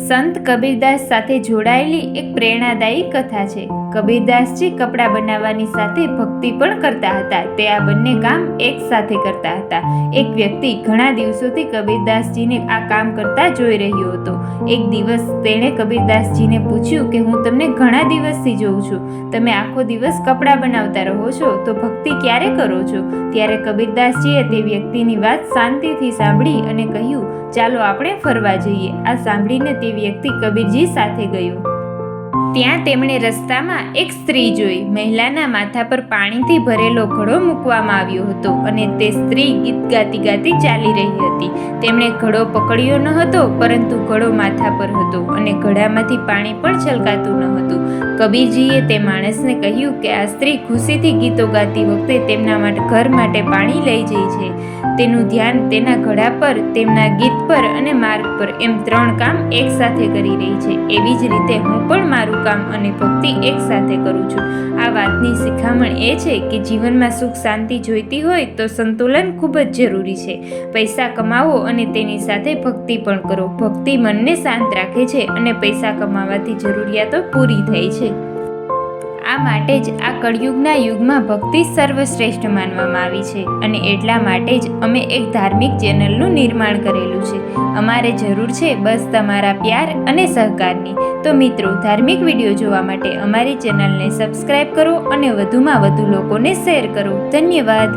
સંત કબીરદાસ સાથે જોડાયેલી એક પ્રેરણાદાયી કથા છે। કબીરદાસજી કપડાં બનાવવાની સાથે ભક્તિ પણ કરતા હતા। તે આ બંને કામ એક સાથે કરતા હતા। એક વ્યક્તિ ઘણા દિવસોથી કબીરદાસજીને આ કામ કરતા જોઈ રહ્યો હતો। એક દિવસ તેણે કબીરદાસજીને પૂછ્યું કે હું તમને ઘણા દિવસથી જોઉં છું, તમે આખો દિવસ કપડાં બનાવતા રહો છો, તો ભક્તિ ક્યારે કરો છો? ત્યારે કબીરદાસજીએ તે વ્યક્તિની વાત શાંતિથી સાંભળી અને કહ્યું, ચાલો આપણે ફરવા જઈએ। આ સાંભળીને તે વ્યક્તિ કબીરજી સાથે ગયો। ત્યાં તેમણે રસ્તામાં એક સ્ત્રી જોઈ। મહિલાના માથા પર પાણીથી ભરેલો ઘડો મૂકવામાં આવ્યો હતો અને તે સ્ત્રી ગીત ગાતી ગાતી ચાલી રહી હતી। તેમણે ઘડો પકડ્યો ન હતો, પરંતુ ઘડો માથા પર હતો અને ઘડામાંથી પાણી પણ છલકાતું ન હતું। કબીરજીએ તે માણસને કહ્યું કે આ સ્ત્રી ખુશીથી ગીતો ગાતી વખતે તેમના ઘર માટે પાણી લઈ જાય છે। તેનું ધ્યાન તેના ઘડા પર, તેમના ગીત પર અને માર્ગ પર, એમ 3 કામ એક સાથે કરી રહી છે। એવી જ રીતે હું પણ મારું કામ અને ભક્તિ એક સાથે કરું છું। આ વાતની શિખામણ એ છે કે જીવનમાં સુખ શાંતિ જોઈતી હોય તો સંતુલન ખૂબ જ જરૂરી છે। પૈસા કમાવો અને તેની સાથે ભક્તિ પણ કરો। ભક્તિ મનને શાંત રાખે છે અને પૈસા કમાવાથી જરૂરિયાતો પૂરી થાય છે। આ માટે જ આ કળિયુગના યુગમાં ભક્તિ સર્વશ્રેષ્ઠ માનવામાં આવી છે અને એટલા માટે જ અમે એક ધાર્મિક ચેનલનું નિર્માણ કરેલું છે। અમારે જરૂર છે બસ તમારા પ્યાર અને સહકારની। તો મિત્રો, ધાર્મિક વિડીયો જોવા માટે અમારી ચેનલને સબસ્ક્રાઈબ કરો અને વધુમાં વધુ લોકોને શેર કરો। ધન્યવાદ।